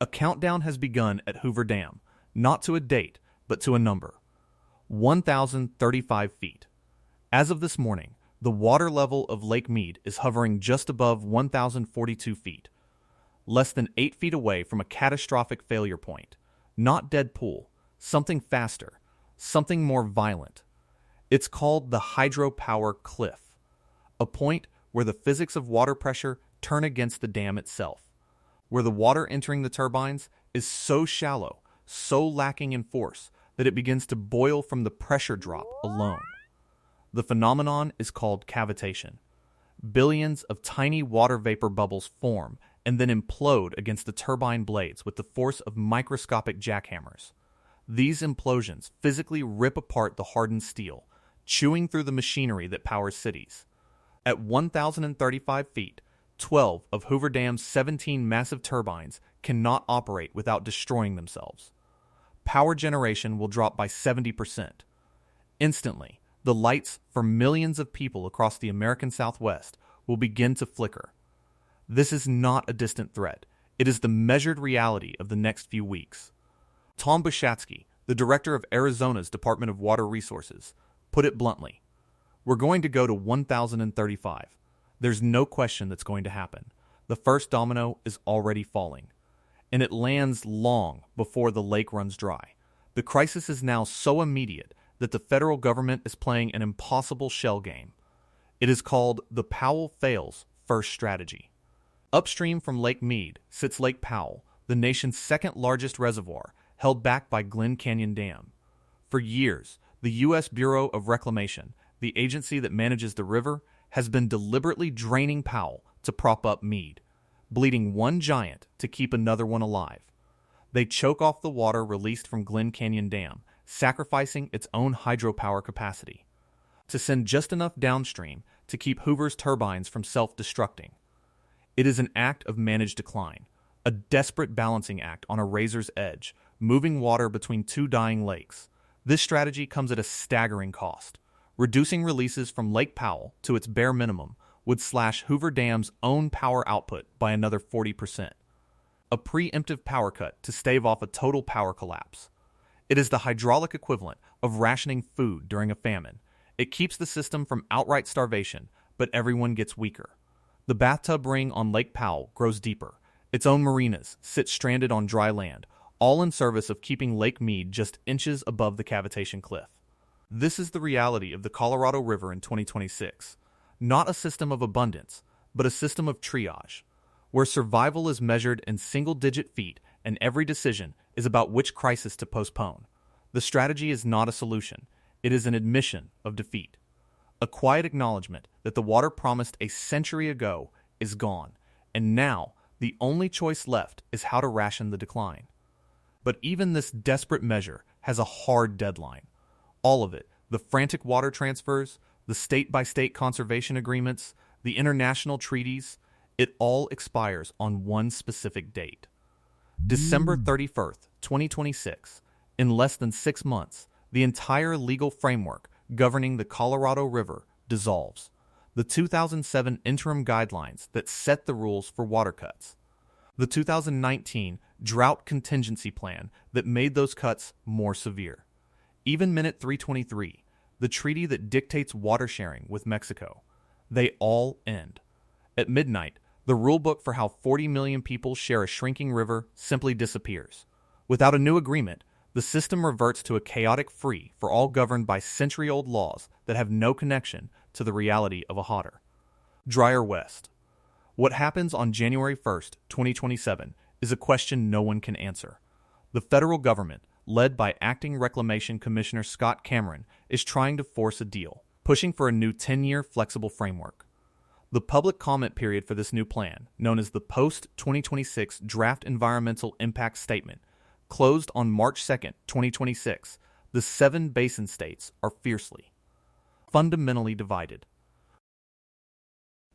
A countdown has begun at Hoover Dam, not to a date, but to a number. 1,035 feet. As of this morning, the water level of Lake Mead is hovering just above 1,042 feet, less than 8 feet away from a catastrophic failure point. Not deadpool, something faster, something more violent. It's called the hydropower cliff, a point where the physics of water pressure turn against the dam itself, where the water entering the turbines is so shallow, so lacking in force, that it begins to boil from the pressure drop alone. The phenomenon is called cavitation. Billions of tiny water vapor bubbles form and then implode against the turbine blades with the force of microscopic jackhammers. These implosions physically rip apart the hardened steel, chewing through the machinery that powers cities. At 1,035 feet, 12 of Hoover Dam's 17 massive turbines cannot operate without destroying themselves. Power generation will drop by 70%. Instantly, the lights for millions of people across the American Southwest will begin to flicker. This is not a distant threat. It is the measured reality of the next few weeks. Tom Bushatsky, the director of Arizona's Department of Water Resources, put it bluntly. We're going to go to 1,035. There's no question that's going to happen. The first domino is already falling, and it lands long before the lake runs dry. The crisis is now so immediate that the federal government is playing an impossible shell game. It is called the Powell fails first strategy. Upstream from Lake Mead sits Lake Powell, the nation's second largest reservoir, held back by Glen Canyon Dam. For years, the U.S. Bureau of Reclamation, the agency that manages the river, has been deliberately draining Powell to prop up Mead, bleeding one giant to keep another one alive. They choke off the water released from Glen Canyon Dam, sacrificing its own hydropower capacity, to send just enough downstream to keep Hoover's turbines from self-destructing. It is an act of managed decline, a desperate balancing act on a razor's edge, moving water between two dying lakes. This strategy comes at a staggering cost. Reducing releases from Lake Powell to its bare minimum would slash Hoover Dam's own power output by another 40%. A preemptive power cut to stave off a total power collapse. It is the hydraulic equivalent of rationing food during a famine. It keeps the system from outright starvation, but everyone gets weaker. The bathtub ring on Lake Powell grows deeper. Its own marinas sit stranded on dry land, all in service of keeping Lake Mead just inches above the cavitation cliff. This is the reality of the Colorado River in 2026. Not a system of abundance, but a system of triage, where survival is measured in single-digit feet and every decision is about which crisis to postpone. The strategy is not a solution. It is an admission of defeat. A quiet acknowledgement that the water promised a century ago is gone, and now the only choice left is how to ration the decline. But even this desperate measure has a hard deadline. All of it, the frantic water transfers, the state-by-state conservation agreements, the international treaties, it all expires on one specific date. December 31st, 2026. In less than 6 months, the entire legal framework governing the Colorado River dissolves. The 2007 interim guidelines that set the rules for water cuts. The 2019 drought contingency plan that made those cuts more severe. Even Minute 323, the treaty that dictates water sharing with Mexico. They all end. At midnight, the rulebook for how 40 million people share a shrinking river simply disappears. Without a new agreement, the system reverts to a chaotic free-for-all governed by century-old laws that have no connection to the reality of a hotter, drier West. What happens on January 1st, 2027, is a question no one can answer. The federal government, led by Acting Reclamation Commissioner Scott Cameron, is trying to force a deal, pushing for a new 10-year flexible framework. The public comment period for this new plan, known as the Post-2026 Draft Environmental Impact Statement, closed on March 2nd, 2026. The 7 basin states are fiercely, fundamentally divided.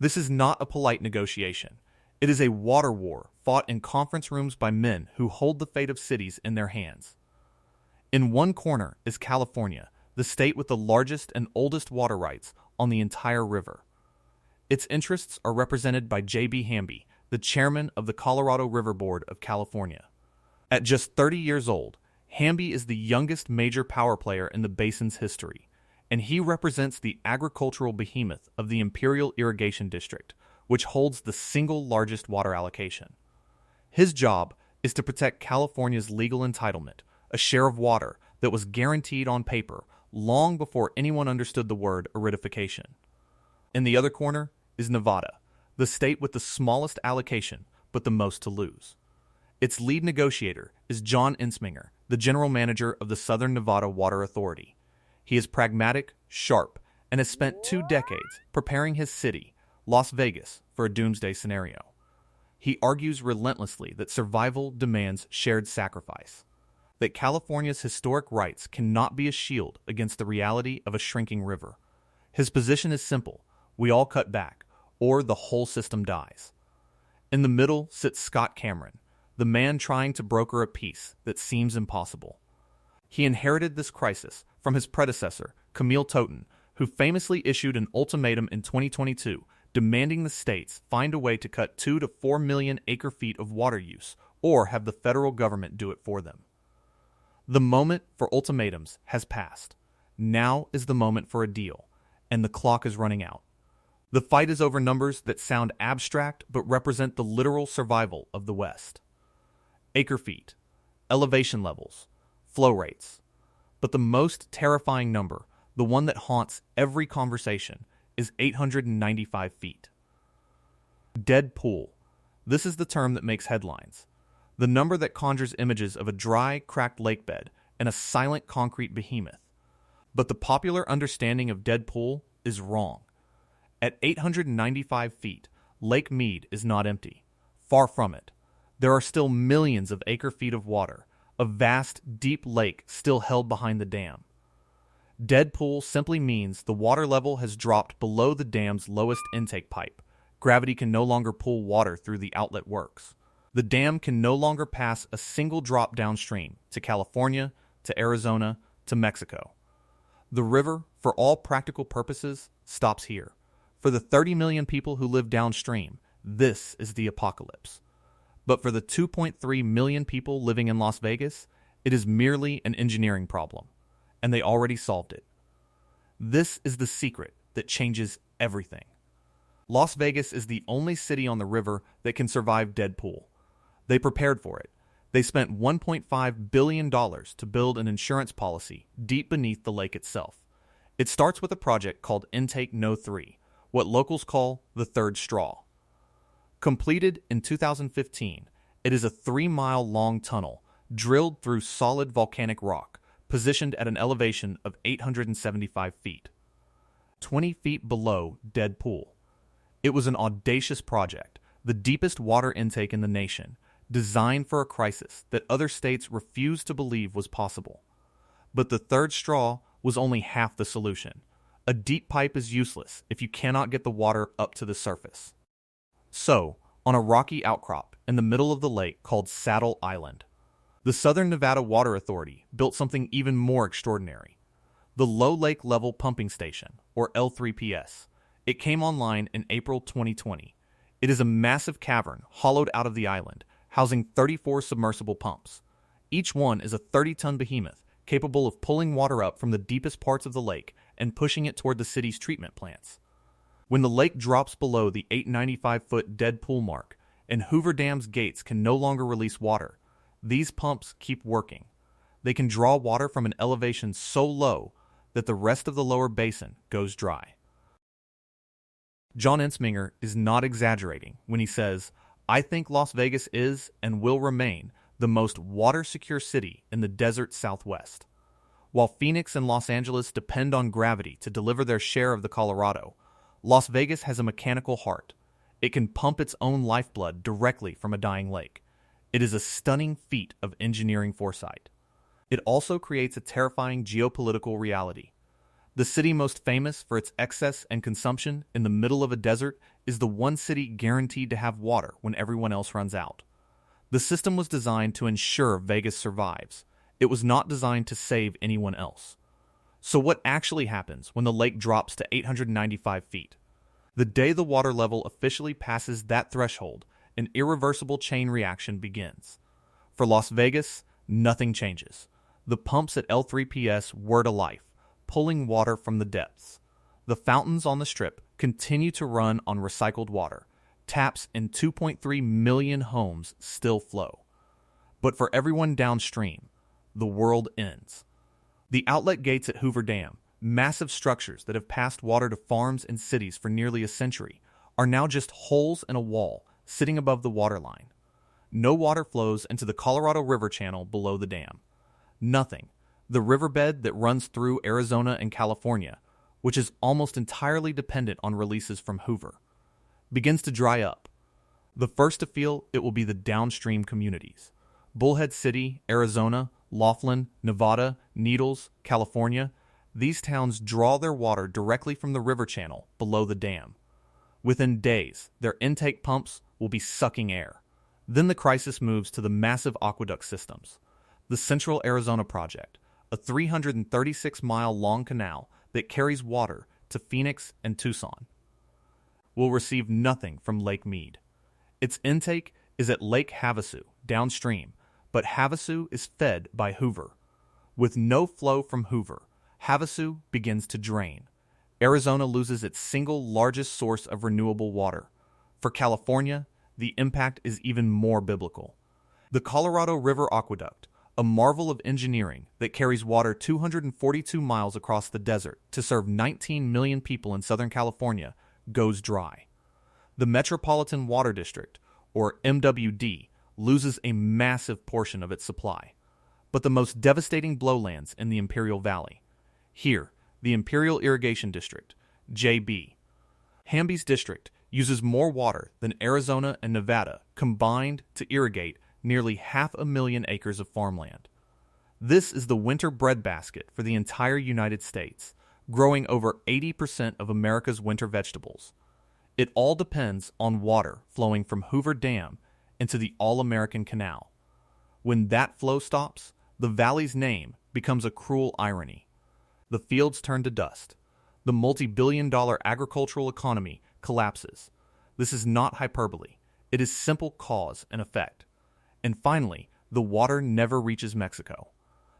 This is not a polite negotiation. It is a water war fought in conference rooms by men who hold the fate of cities in their hands. In one corner is California, the state with the largest and oldest water rights on the entire river. Its interests are represented by J.B. Hamby, the chairman of the Colorado River Board of California. At just 30 years old, Hamby is the youngest major power player in the basin's history, and he represents the agricultural behemoth of the Imperial Irrigation District, which holds the single largest water allocation. His job is to protect California's legal entitlement, a share of water that was guaranteed on paper long before anyone understood the word aridification. In the other corner is Nevada, the state with the smallest allocation but the most to lose. Its lead negotiator is John Ensminger, the general manager of the Southern Nevada Water Authority. He is pragmatic, sharp, and has spent 2 decades preparing his city, Las Vegas, for a doomsday scenario. He argues relentlessly that survival demands shared sacrifice, that California's historic rights cannot be a shield against the reality of a shrinking river. His position is simple: we all cut back, or the whole system dies. In the middle sits Scott Cameron, the man trying to broker a peace that seems impossible. He inherited this crisis from his predecessor, Camille Totten, who famously issued an ultimatum in 2022 demanding the states find a way to cut 2 to 4 million acre-feet of water use or have the federal government do it for them. The moment for ultimatums has passed. Now is the moment for a deal, and the clock is running out. The fight is over numbers that sound abstract but represent the literal survival of the West. Acre-feet, elevation levels, flow rates. But the most terrifying number, the one that haunts every conversation, is 895 feet. Deadpool. This is the term that makes headlines. The number that conjures images of a dry, cracked lake bed and a silent concrete behemoth. But the popular understanding of Deadpool is wrong. At 895 feet, Lake Mead is not empty. Far from it. There are still millions of acre-feet of water, a vast, deep lake still held behind the dam. Deadpool simply means the water level has dropped below the dam's lowest intake pipe. Gravity can no longer pull water through the outlet works. The dam can no longer pass a single drop downstream to California, to Arizona, to Mexico. The river, for all practical purposes, stops here. For the 30 million people who live downstream, this is the apocalypse. But for the 2.3 million people living in Las Vegas, it is merely an engineering problem, and they already solved it. This is the secret that changes everything. Las Vegas is the only city on the river that can survive Deadpool. They prepared for it. They spent $1.5 billion to build an insurance policy deep beneath the lake itself. It starts with a project called Intake No. 3, what locals call the third straw. Completed in 2015, it is a 3-mile-long tunnel drilled through solid volcanic rock, positioned at an elevation of 875 feet, 20 feet below Deadpool. It was an audacious project, the deepest water intake in the nation, designed for a crisis that other states refused to believe was possible. But the third straw was only half the solution. A deep pipe is useless if you cannot get the water up to the surface. So, on a rocky outcrop in the middle of the lake called Saddle Island, the Southern Nevada Water Authority built something even more extraordinary. The Low Lake Level Pumping Station, or L3PS. It came online in April 2020. It is a massive cavern hollowed out of the island, housing 34 submersible pumps. Each one is a 30-ton behemoth capable of pulling water up from the deepest parts of the lake and pushing it toward the city's treatment plants. When the lake drops below the 895-foot Deadpool mark and Hoover Dam's gates can no longer release water, these pumps keep working. They can draw water from an elevation so low that the rest of the lower basin goes dry. John Ensminger is not exaggerating when he says, "I think Las Vegas is and will remain the most water-secure city in the desert Southwest. While Phoenix and Los Angeles depend on gravity to deliver their share of the Colorado, Las Vegas has a mechanical heart. It can pump its own lifeblood directly from a dying lake. It is a stunning feat of engineering foresight. It also creates a terrifying geopolitical reality. The city most famous for its excess and consumption in the middle of a desert is the one city guaranteed to have water when everyone else runs out. The system was designed to ensure Vegas survives. It was not designed to save anyone else. So what actually happens when the lake drops to 895 feet? The day the water level officially passes that threshold, an irreversible chain reaction begins. For Las Vegas, nothing changes. The pumps at L3PS whir to life, pulling water from the depths. The fountains on the Strip continue to run on recycled water. Taps in 2.3 million homes still flow. But for everyone downstream, the world ends. The outlet gates at Hoover Dam, massive structures that have passed water to farms and cities for nearly a century, are now just holes in a wall sitting above the waterline. No water flows into the Colorado River channel below the dam. Nothing. The riverbed that runs through Arizona and California, which is almost entirely dependent on releases from Hoover, begins to dry up. The first to feel it will be the downstream communities. Bullhead City, Arizona, Laughlin, Nevada, Needles, California, these towns draw their water directly from the river channel below the dam. Within days, their intake pumps will be sucking air. Then the crisis moves to the massive aqueduct systems. The Central Arizona Project, a 336-mile-long canal that carries water to Phoenix and Tucson, will receive nothing from Lake Mead. Its intake is at Lake Havasu, downstream, but Havasu is fed by Hoover. With no flow from Hoover, Havasu begins to drain. Arizona loses its single largest source of renewable water. For California, the impact is even more biblical. The Colorado River Aqueduct, a marvel of engineering that carries water 242 miles across the desert to serve 19 million people in Southern California, goes dry. The Metropolitan Water District, or MWD, loses a massive portion of its supply. But the most devastating blow lands in the Imperial Valley. Here, the Imperial Irrigation District, JB. Hamby's district uses more water than Arizona and Nevada combined to irrigate nearly 500,000 acres of farmland. This is the winter breadbasket for the entire United States, growing over 80% of America's winter vegetables. It all depends on water flowing from Hoover Dam into the All-American Canal. When that flow stops, the valley's name becomes a cruel irony. The fields turn to dust. The multi-billion-dollar agricultural economy collapses. This is not hyperbole. It is simple cause and effect. And finally, the water never reaches Mexico.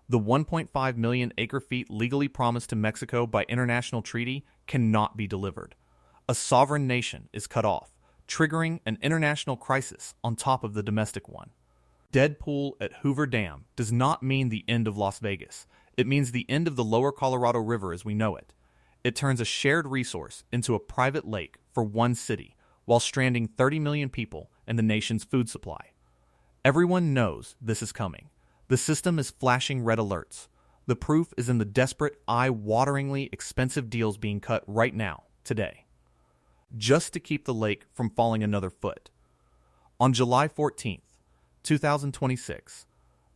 The 1.5 million acre-feet legally promised to Mexico by international treaty cannot be delivered. A sovereign nation is cut off, triggering an international crisis on top of the domestic one. Deadpool at Hoover Dam does not mean the end of Las Vegas. It means the end of the lower Colorado River as we know it. It turns a shared resource into a private lake for one city, while stranding 30 million people and the nation's food supply. Everyone knows this is coming. The system is flashing red alerts. The proof is in the desperate, eye-wateringly expensive deals being cut right now, today, just to keep the lake from falling another foot. On July 14th, 2026,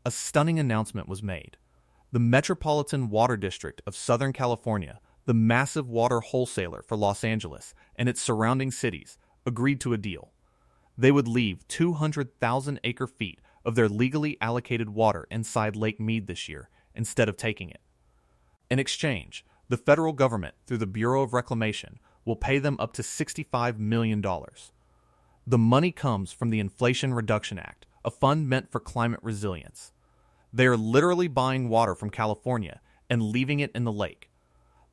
a stunning announcement was made. The Metropolitan Water District of Southern California, the massive water wholesaler for Los Angeles and its surrounding cities, agreed to a deal. They would leave 200,000 acre-feet of their legally allocated water inside Lake Mead this year instead of taking it. In exchange, the federal government, through the Bureau of Reclamation, will pay them up to $65 million. The money comes from the Inflation Reduction Act, a fund meant for climate resilience. They are literally buying water from California and leaving it in the lake.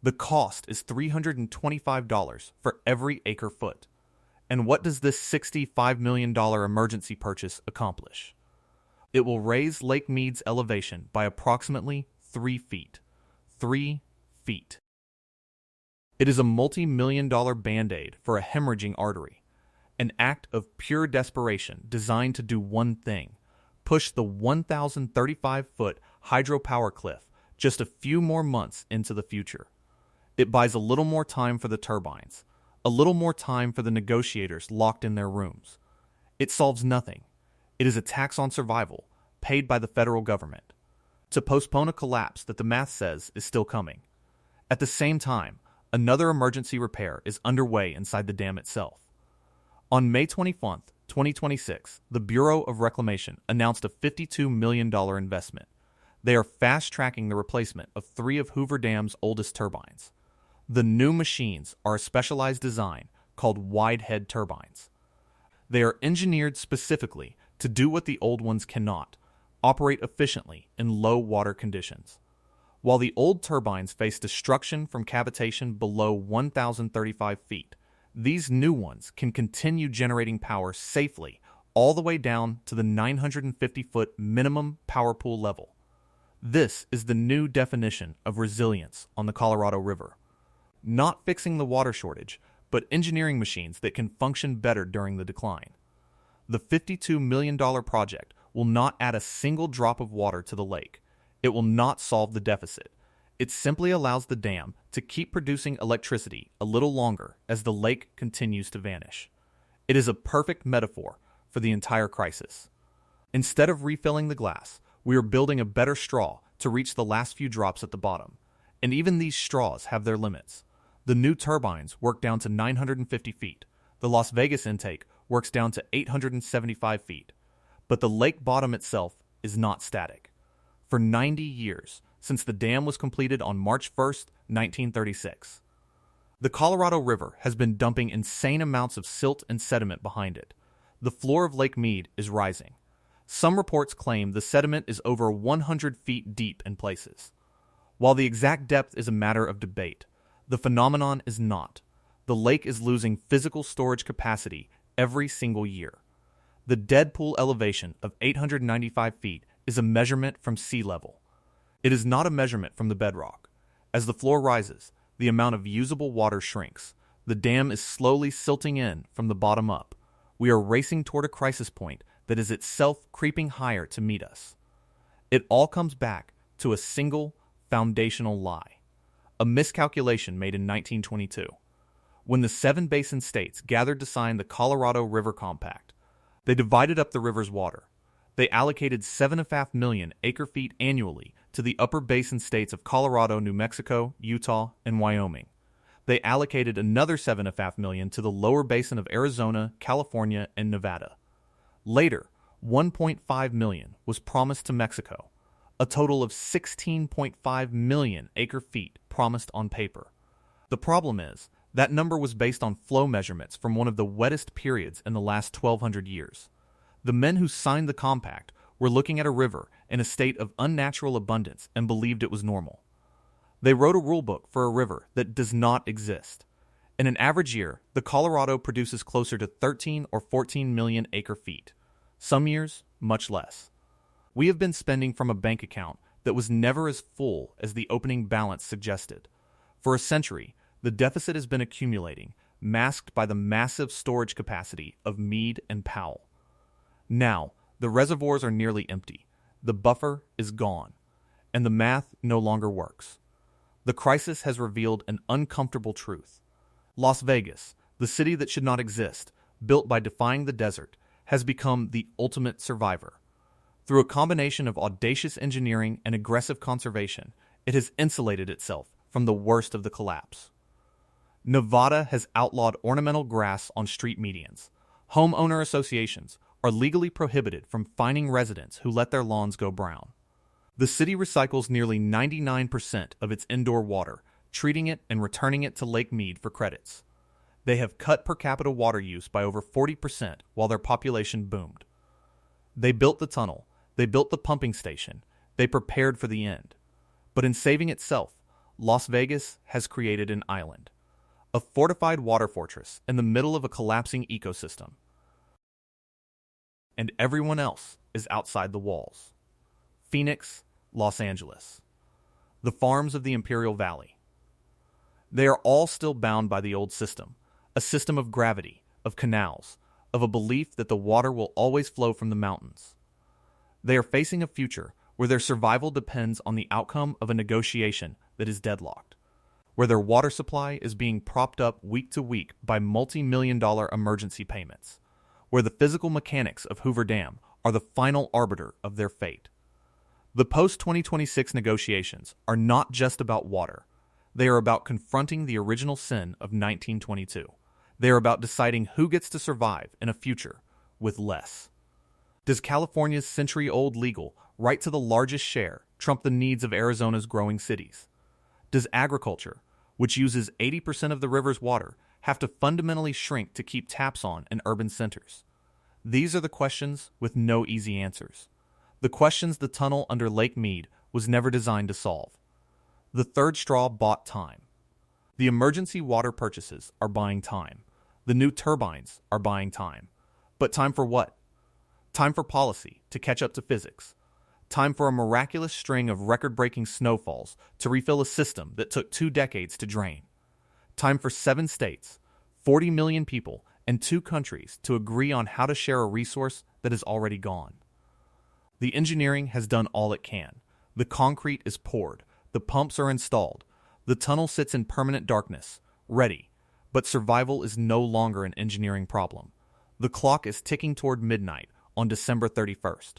The cost is $325 for every acre-foot. And what does this $65 million emergency purchase accomplish? It will raise Lake Mead's elevation by approximately 3 feet. 3 feet. It is a multi-million-dollar Band-Aid for a hemorrhaging artery. An act of pure desperation designed to do one thing: push the 1,035-foot hydropower cliff just a few more months into the future. It buys a little more time for the turbines, a little more time for the negotiators locked in their rooms. It solves nothing. It is a tax on survival, paid by the federal government, to postpone a collapse that the math says is still coming. At the same time, another emergency repair is underway inside the dam itself. On May 24th, 2026, the Bureau of Reclamation announced a $52 million investment. They are fast-tracking the replacement of 3 of Hoover Dam's oldest turbines. The new machines are a specialized design called wide-head turbines. They are engineered specifically to do what the old ones cannot: operate efficiently in low water conditions. While the old turbines face destruction from cavitation below 1,035 feet, these new ones can continue generating power safely all the way down to the 950-foot minimum power pool level. This is the new definition of resilience on the Colorado River. Not fixing the water shortage, but engineering machines that can function better during the decline. The $52 million project will not add a single drop of water to the lake. It will not solve the deficit. It simply allows the dam to keep producing electricity a little longer as the lake continues to vanish. It is a perfect metaphor for the entire crisis. Instead of refilling the glass, we are building a better straw to reach the last few drops at the bottom. And even these straws have their limits. The new turbines work down to 950 feet. The Las Vegas intake works down to 875 feet. But the lake bottom itself is not static. For 90 years, since the dam was completed on March 1st, 1936, the Colorado River has been dumping insane amounts of silt and sediment behind it. The floor of Lake Mead is rising. Some reports claim the sediment is over 100 feet deep in places. While the exact depth is a matter of debate, the phenomenon is not. The lake is losing physical storage capacity every single year. The deadpool elevation of 895 feet is a measurement from sea level. It is not a measurement from the bedrock. As the floor rises, the amount of usable water shrinks. The dam is slowly silting in from the bottom up. We are racing toward a crisis point that is itself creeping higher to meet us. It all comes back to a single foundational lie, a miscalculation made in 1922. When the 7 basin states gathered to sign the Colorado River Compact, they divided up the river's water. They allocated 7.5 million acre-feet annually to the upper basin states of Colorado, New Mexico, Utah, and Wyoming. They allocated another 7.5 million to the lower basin of Arizona, California, and Nevada. Later, 1.5 million was promised to Mexico, a total of 16.5 million acre-feet promised on paper. The problem is, that number was based on flow measurements from one of the wettest periods in the last 1,200 years. The men who signed the compact were looking at a river in a state of unnatural abundance and believed it was normal. They wrote a rule book for a river that does not exist. In an average year, the Colorado produces closer to 13 or 14 million acre-feet. Some years, much less. We have been spending from a bank account that was never as full as the opening balance suggested. For a century, the deficit has been accumulating, masked by the massive storage capacity of Mead and Powell. Now, the reservoirs are nearly empty, the buffer is gone, and the math no longer works. The crisis has revealed an uncomfortable truth. Las Vegas, the city that should not exist, built by defying the desert, has become the ultimate survivor. Through a combination of audacious engineering and aggressive conservation, it has insulated itself from the worst of the collapse. Nevada has outlawed ornamental grass on street medians. Homeowner associations are legally prohibited from fining residents who let their lawns go brown. The city recycles nearly 99% of its indoor water, treating it and returning it to Lake Mead for credits. They have cut per capita water use by over 40% while their population boomed. They built the tunnel, they built the pumping station, they prepared for the end. But in saving itself, Las Vegas has created an island, a fortified water fortress in the middle of a collapsing ecosystem. And everyone else is outside the walls. Phoenix, Los Angeles. The farms of the Imperial Valley. They are all still bound by the old system, a system of gravity, of canals, of a belief that the water will always flow from the mountains. They are facing a future where their survival depends on the outcome of a negotiation that is deadlocked, where their water supply is being propped up week to week by multi-million-dollar emergency payments, where the physical mechanics of Hoover Dam are the final arbiter of their fate. The post-2026 negotiations are not just about water. They are about confronting the original sin of 1922. They are about deciding who gets to survive in a future with less. Does California's century-old legal right to the largest share trump the needs of Arizona's growing cities? Does agriculture, which uses 80% of the river's water, have to fundamentally shrink to keep taps on in urban centers? These are the questions with no easy answers. the questions the tunnel under Lake Mead was never designed to solve. The third straw bought time. The emergency water purchases are buying time. The new turbines are buying time. But time for what? Time for policy to catch up to physics. Time for a miraculous string of record-breaking snowfalls to refill a system that took 2 decades to drain. Time for 7 states, 40 million people, and 2 countries to agree on how to share a resource that is already gone. The engineering has done all it can. The concrete is poured. The pumps are installed. The tunnel sits in permanent darkness, ready. But survival is no longer an engineering problem. The clock is ticking toward midnight on December 31st.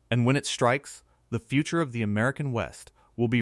And when it strikes, the future of the American West will be